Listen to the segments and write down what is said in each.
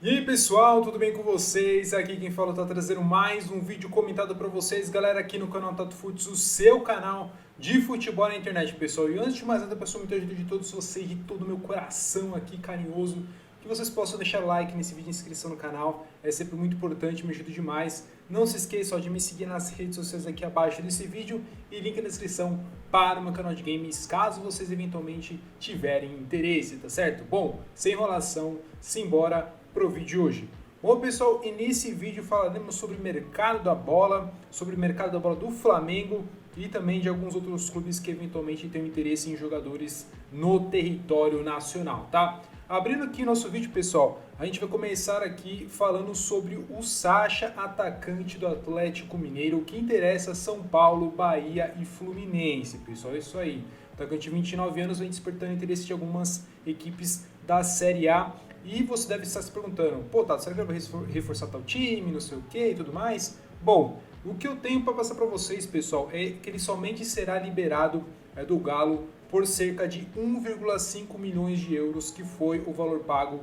E aí pessoal, tudo bem com vocês? Aqui quem fala tá trazendo mais um vídeo comentado para vocês, galera, aqui no canal Tato Futs, o seu canal de futebol na internet, pessoal. E antes de mais nada, pessoal, muito ajuda de todos vocês, de todo o meu coração aqui carinhoso, que vocês possam deixar like nesse vídeo, inscrição no canal, é sempre muito importante, me ajuda demais. Não se esqueçam de me seguir nas redes sociais aqui abaixo desse vídeo e link na descrição para o meu canal de games, caso vocês eventualmente tiverem interesse, tá certo? Bom, sem enrolação, simbora pro vídeo de hoje. Bom pessoal, e nesse vídeo falaremos sobre o mercado da bola, sobre o mercado da bola do Flamengo e também de alguns outros clubes que eventualmente tenham interesse em jogadores no território nacional, tá? Abrindo aqui nosso vídeo, pessoal, a gente vai começar aqui falando sobre o Sacha, atacante do Atlético Mineiro, que interessa São Paulo, Bahia e Fluminense, pessoal, é isso aí. O atacante de 29 anos vem despertando interesse de algumas equipes da Série A. E você deve estar se perguntando, pô, Tato, será que ele vai reforçar tal time, não sei o que e tudo mais? Bom, o que eu tenho para passar para vocês, pessoal, é que ele somente será liberado do Galo por cerca de 1,5 milhões de euros, que foi o valor pago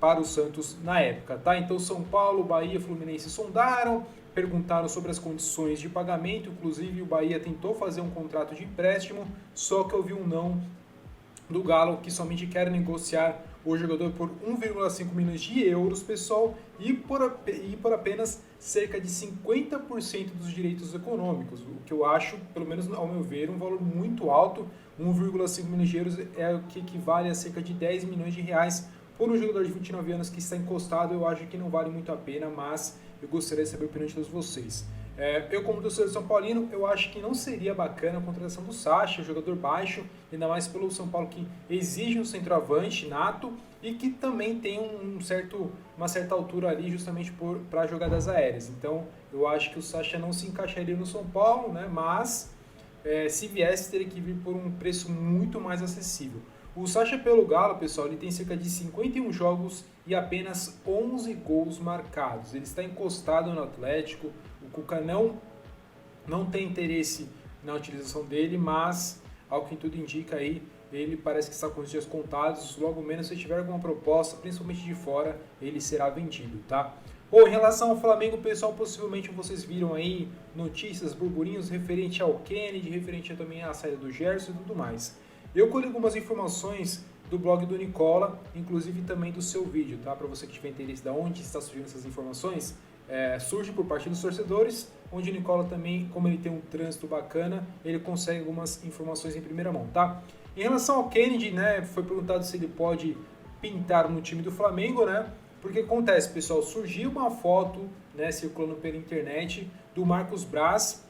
para o Santos na época, tá? Então São Paulo, Bahia, Fluminense sondaram, perguntaram sobre as condições de pagamento, inclusive o Bahia tentou fazer um contrato de empréstimo, só que houve um não do Galo, que somente quer negociar o jogador por 1,5 milhões de euros, pessoal, e por apenas cerca de 50% dos direitos econômicos, o que eu acho, pelo menos ao meu ver, um valor muito alto. 1,5 milhões de euros é o que equivale a cerca de 10 milhões de reais por um jogador de 29 anos que está encostado. Eu acho que não vale muito a pena, mas eu gostaria de saber a opinião de todos vocês. Eu, como torcedor de São Paulino, eu acho que não seria bacana a contratação do Sacha, jogador baixo, ainda mais pelo São Paulo, que exige um centroavante nato e que também tem uma certa altura ali justamente para jogadas aéreas. Então, eu acho que o Sacha não se encaixaria no São Paulo, né? Mas se viesse, teria que vir por um preço muito mais acessível. O Sacha pelo Galo, pessoal, ele tem cerca de 51 jogos e apenas 11 gols marcados. Ele está encostado no Atlético. O Cuca não tem interesse na utilização dele, mas, ao que tudo indica aí, ele parece que está com os dias contados. Logo menos, se tiver alguma proposta, principalmente de fora, ele será vendido, tá? Bom, em relação ao Flamengo, pessoal, possivelmente vocês viram aí notícias, burburinhos referente ao Kennedy, referente também à saída do Gerson e tudo mais. Eu colhi algumas informações do blog do Nicola, inclusive também do seu vídeo, tá? Para você que tiver interesse de onde está surgindo essas informações, surge por parte dos torcedores, onde o Nicola também, como ele tem um trânsito bacana, ele consegue algumas informações em primeira mão, tá? Em relação ao Kennedy, né, foi perguntado se ele pode pintar no time do Flamengo, né? Porque acontece, pessoal, surgiu uma foto, né, circulando pela internet do Marcos Braz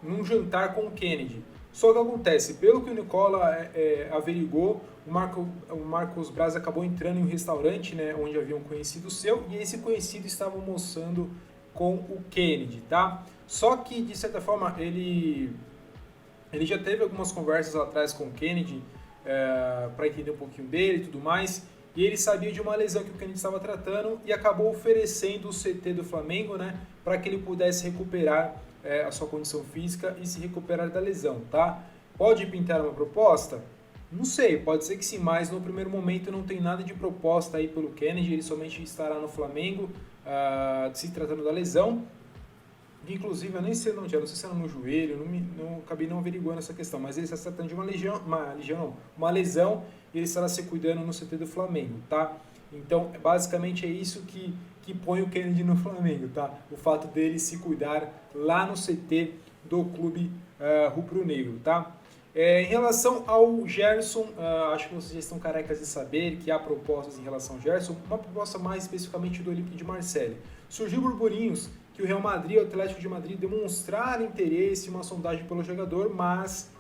num jantar com o Kennedy. Só que acontece, pelo que o Nicola averigou, o Marcos Braz acabou entrando em um restaurante, né, onde havia um conhecido seu, e esse conhecido estava almoçando com o Kennedy, tá? Só que, de certa forma, ele já teve algumas conversas lá atrás com o Kennedy para entender um pouquinho dele e tudo mais, e ele sabia de uma lesão que o Kennedy estava tratando e acabou oferecendo o CT do Flamengo, né, para que ele pudesse recuperar a sua condição física e se recuperar da lesão, tá? Pode pintar uma proposta? Não sei, pode ser que sim, mas no primeiro momento não tem nada de proposta aí pelo Kennedy, ele somente estará no Flamengo se tratando da lesão. Inclusive, eu nem sei onde é, não sei se era no joelho, não acabei não averiguando essa questão, mas ele está se tratando de uma lesão, e ele estará se cuidando no CT do Flamengo, tá? Então, basicamente é isso que põe o Kennedy no Flamengo, tá? O fato dele se cuidar lá no CT do clube rubro-negro, tá? Em relação ao Gerson, acho que vocês já estão carecas de saber que há propostas em relação ao Gerson, uma proposta mais especificamente do Olympique de Marseille. Surgiu burburinhos que o Real Madrid e o Atlético de Madrid demonstraram interesse em uma sondagem pelo jogador, mas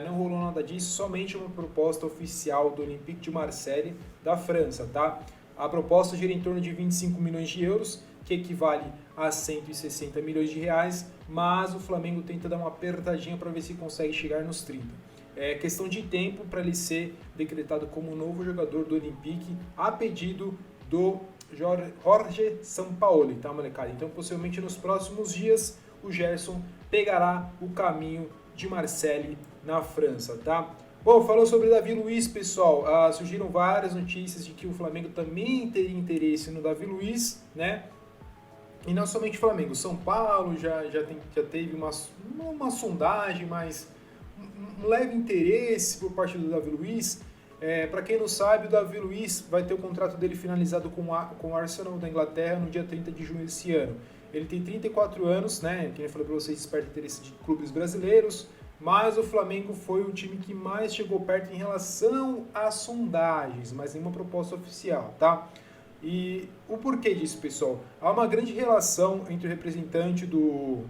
não rolou nada disso, somente uma proposta oficial do Olympique de Marseille da França, tá? A proposta gira em torno de 25 milhões de euros, que equivale a 160 milhões de reais, mas o Flamengo tenta dar uma apertadinha para ver se consegue chegar nos 30. É questão de tempo para ele ser decretado como novo jogador do Olympique a pedido do Jorge Sampaoli, tá, molecada? Então, possivelmente nos próximos dias, o Gerson pegará o caminho de Marseille na França, tá? Bom, falou sobre Davi Luiz, pessoal. Surgiram várias notícias de que o Flamengo também teria interesse no Davi Luiz, né? E não somente o Flamengo, São Paulo já teve uma sondagem, mas um leve interesse por parte do Davi Luiz. Para quem não sabe, o Davi Luiz vai ter o contrato dele finalizado com o Arsenal da Inglaterra no dia 30 de junho desse ano. Ele tem 34 anos, né? Quem falou para vocês, desperta interesse de clubes brasileiros, mas o Flamengo foi o time que mais chegou perto em relação às sondagens, mas nenhuma proposta oficial, tá? E o porquê disso, pessoal? Há uma grande relação entre o representante do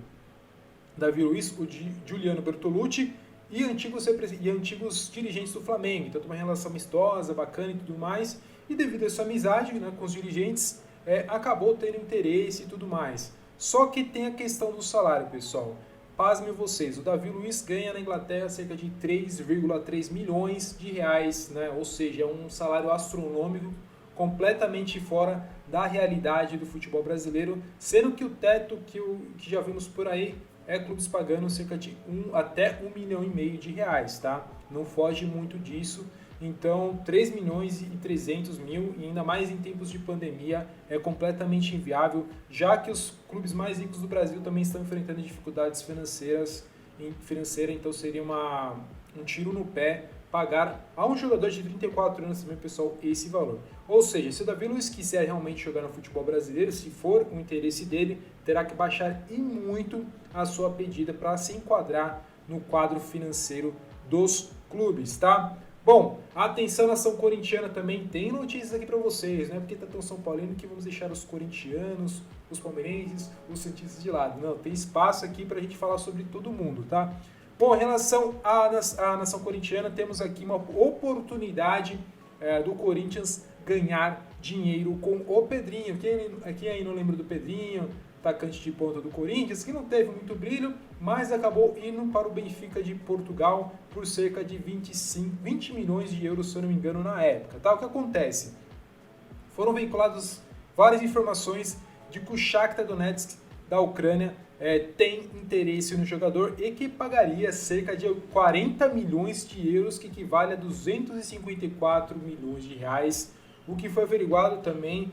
Davi Luiz, o Giuliano Bertolucci, e antigos dirigentes do Flamengo. Então, tem uma relação amistosa, bacana e tudo mais. E devido a essa amizade, né, com os dirigentes, acabou tendo interesse e tudo mais. Só que tem a questão do salário, pessoal. Pasmem vocês, o Davi Luiz ganha na Inglaterra cerca de 3,3 milhões de reais, né? Ou seja, é um salário astronômico, completamente fora da realidade do futebol brasileiro, sendo que o teto que já vimos por aí é clubes pagando cerca de até 1,5 milhão de reais, tá? Não foge muito disso. Então, 3 milhões e 300 mil, e ainda mais em tempos de pandemia, é completamente inviável, já que os clubes mais ricos do Brasil também estão enfrentando dificuldades financeiras, então seria um tiro no pé pagar a um jogador de 34 anos também, pessoal, esse valor. Ou seja, se o Davi Luiz quiser realmente jogar no futebol brasileiro, se for o interesse dele, terá que baixar e muito a sua pedida para se enquadrar no quadro financeiro dos clubes, tá? Bom, atenção, nação corintiana, também tem notícias aqui para vocês, não é porque tá tão São Paulino que vamos deixar os corintianos, os palmeirenses, os santistas de lado. Não, tem espaço aqui para a gente falar sobre todo mundo, tá? Bom, em relação à nação corintiana, temos aqui uma oportunidade do Corinthians ganhar dinheiro com o Pedrinho. Quem aí não lembra do Pedrinho, atacante de ponta do Corinthians, que não teve muito brilho, mas acabou indo para o Benfica de Portugal por cerca de 20 milhões de euros, se eu não me engano, na época. Tá? O que acontece? Foram veiculadas várias informações de que o Shakhtar Donetsk da Ucrânia tem interesse no jogador e que pagaria cerca de 40 milhões de euros, que equivale a 254 milhões de reais, o que foi averiguado também,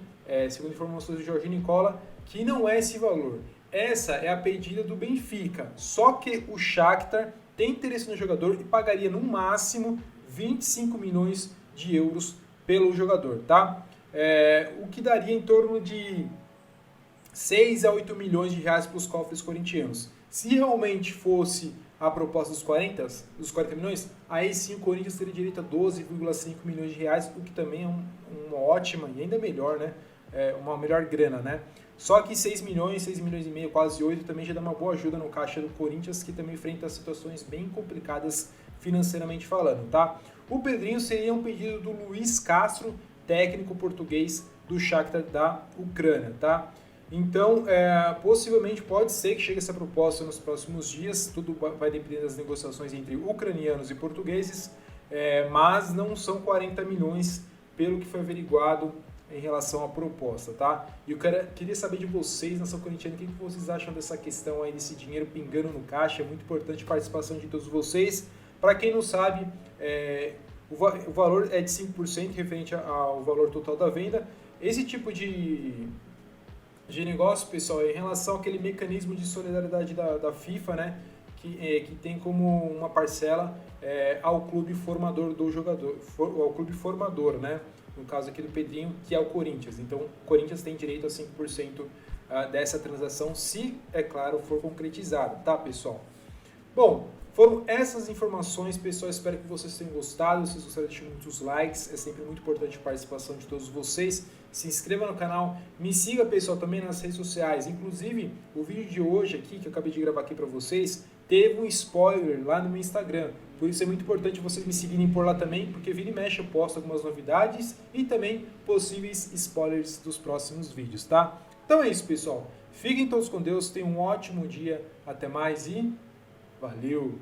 segundo informações do Jorginho Nicola, que não é esse valor. Essa é a pedida do Benfica, só que o Shakhtar tem interesse no jogador e pagaria no máximo 25 milhões de euros pelo jogador, tá? O que daria em torno de 6 a 8 milhões de reais para os cofres corintianos. Se realmente fosse a proposta dos 40 milhões, aí sim o Corinthians teria direito a 12,5 milhões de reais, o que também é uma ótima e ainda melhor, né? Uma melhor grana, né? Só que 6 milhões e meio, quase 8, também já dá uma boa ajuda no caixa do Corinthians, que também enfrenta situações bem complicadas financeiramente falando, tá? O Pedrinho seria um pedido do Luiz Castro, técnico português do Shakhtar da Ucrânia, tá? Então, possivelmente pode ser que chegue essa proposta nos próximos dias, tudo vai depender das negociações entre ucranianos e portugueses, mas não são 40 milhões pelo que foi averiguado em relação à proposta, tá? E eu queria saber de vocês, nação corintiana, o que vocês acham dessa questão aí, desse dinheiro pingando no caixa. É muito importante a participação de todos vocês. Para quem não sabe, o valor é de 5% referente ao valor total da venda. Esse tipo de negócio, pessoal, em relação àquele mecanismo de solidariedade da FIFA, né, que tem como uma parcela ao clube formador do jogador, ao clube formador, né, no caso aqui do Pedrinho, que é o Corinthians. Então, o Corinthians tem direito a 5% dessa transação, se, é claro, for concretizada, tá, pessoal? Bom, foram essas informações, pessoal. Espero que vocês tenham gostado. Se vocês gostaram, deixem muitos likes. É sempre muito importante a participação de todos vocês. Se inscreva no canal. Me siga, pessoal, também nas redes sociais. Inclusive, o vídeo de hoje aqui, que eu acabei de gravar aqui para vocês, teve um spoiler lá no meu Instagram. Por isso é muito importante vocês me seguirem por lá também, porque vira e mexe eu posto algumas novidades e também possíveis spoilers dos próximos vídeos, tá? Então é isso, pessoal. Fiquem todos com Deus. Tenham um ótimo dia. Até mais e valeu!